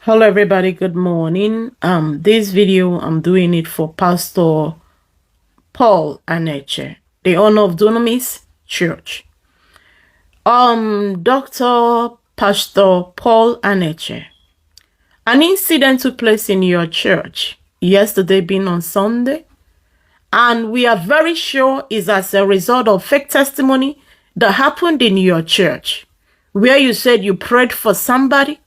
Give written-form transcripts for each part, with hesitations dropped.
Hello everybody, good morning. This video I'm doing it for Pastor Paul Aneche, the owner of Dunamis Church. Dr. Pastor Paul Aneche, an incident took place in your church yesterday being on Sunday, and we are very sure is as a result of fake testimony that happened in your church, where you said you prayed for somebody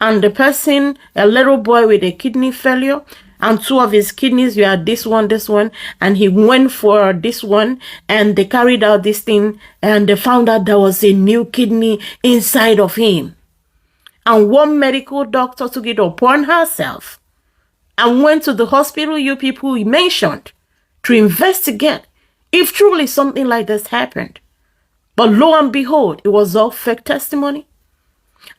and the person, a little boy with a kidney failure, and two of his kidneys, you had this one, and he went for this one, and they carried out this thing, and they found out there was a new kidney inside of him. And one medical doctor took it upon herself and went to the hospital you people mentioned to investigate if truly something like this happened. But lo and behold, it was all fake testimony.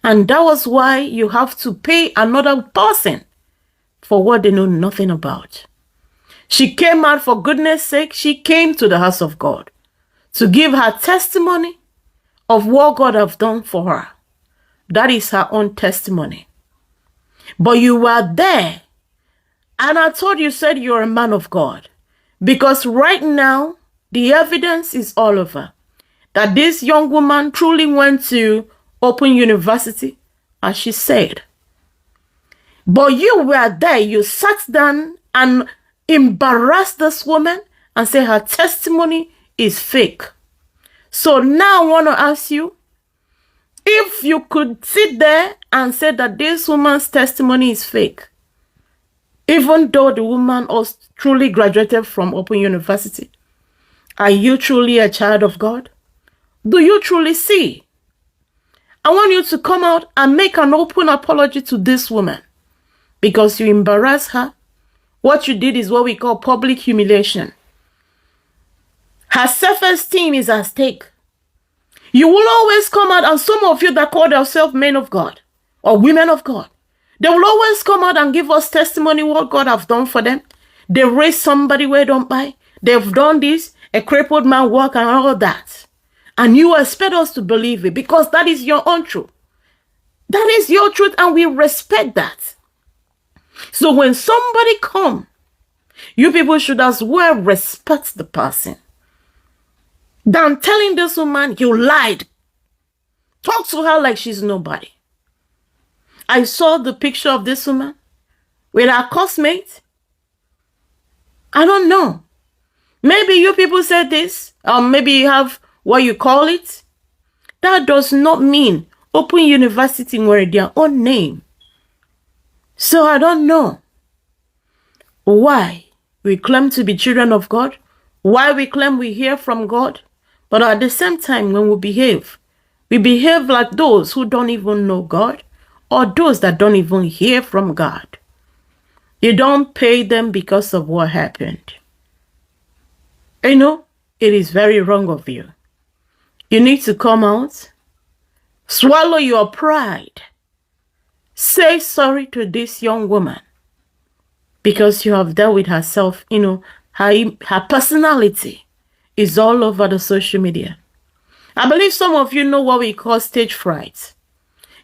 And that was why you have to pay another person for what they know nothing about. She came out, for goodness sake, she came to the house of God to give her testimony of what God have done for her. That is her own testimony. But you were there, and I thought you said you're a man of God, because right now the evidence is all over that this young woman truly went to Open University, as she said. But you were there, you sat down and embarrassed this woman and said her testimony is fake. So now I want to ask you, if you could sit there and say that this woman's testimony is fake, even though the woman was truly graduated from Open University, are you truly a child of God? Do you truly see? I want you to come out and make an open apology to this woman because you embarrassed her. What you did is what we call public humiliation. Her self-esteem is at stake. You will always come out, and some of you that call yourselves men of God or women of God, they will always come out and give us testimony what God have done for them. They raised somebody where they don't buy. They've done this, a crippled man walk and all that. And you expect us to believe it because that is your own truth. That is your truth, and we respect that. So when somebody come, you people should as well respect the person than telling this woman you lied. Talk to her like she's nobody. I saw the picture of this woman with her classmate. I don't know. Maybe you people said this, or maybe you have what you call it. That does not mean Open University were their own name. So I don't know why we claim to be children of God, why we claim we hear from God, but at the same time when we behave like those who don't even know God or those that don't even hear from God. You don't pay them because of what happened. You know, it is very wrong of you. You need to come out, swallow your pride, say sorry to this young woman because you have dealt with herself. You know, her personality is all over the social media. I believe some of you know what we call stage fright.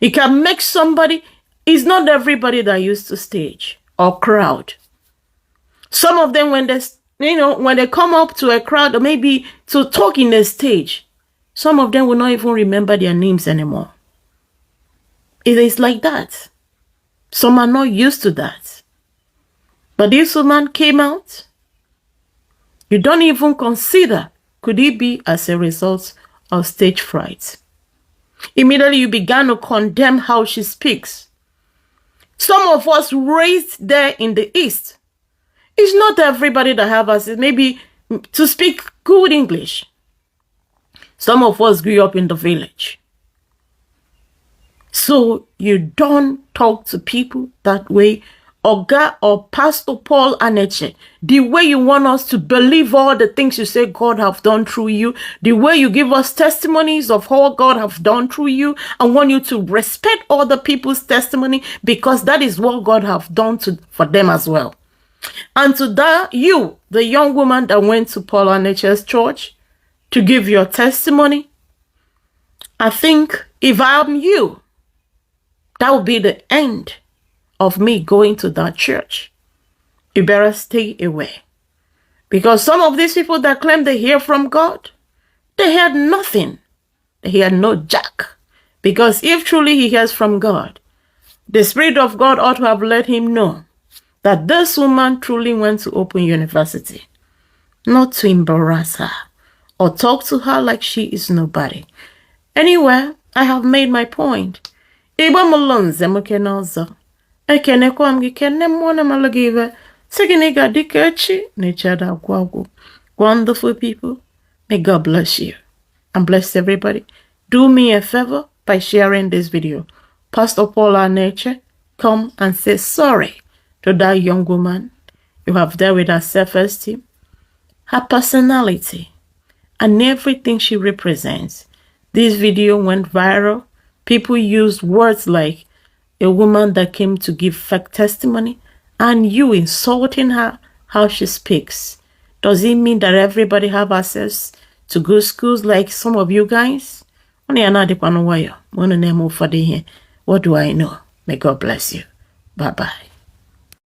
It can make somebody, it's not everybody that used to stage or crowd. Some of them, when they come up to a crowd or maybe to talk in the stage, some of them will not even remember their names anymore. It is like that. Some are not used to that. But this woman came out. You don't even consider, could it be as a result of stage fright? Immediately you began to condemn how she speaks. Some of us raised there in the East. It's not everybody that have us maybe to speak good English. Some of us grew up in the village. So you don't talk to people that way. Oga or Pastor Paul Aneche, the way you want us to believe all the things you say God have done through you, the way you give us testimonies of how God have done through you, I want you to respect other people's testimony because that is what God have done for them as well. And to that, you, the young woman that went to Paul Aneche's church to give your testimony, I think if I'm you, that would be the end of me going to that church. You better stay away. Because some of these people that claim they hear from God, they heard nothing. They heard no jack. Because if truly he hears from God, the Spirit of God ought to have let him know that this woman truly went to Open University, not to embarrass her or talk to her like she is nobody. Anyway, I have made my point. Iba mulonze mukenozo. Ekene kwa mgikene mwana malagive. Siginiga dikechi nechada gwagu. Wonderful people. May God bless you and bless everybody. Do me a favor by sharing this video. Pastor Paula Nature, come and say sorry to that young woman. You have dealt with her self-esteem, her personality, and everything she represents. This video went viral. People used words like a woman that came to give fake testimony, and you insulting her, how she speaks. Does it mean that everybody have access to good schools like some of you guys? What do I know? May God bless you. Bye-bye.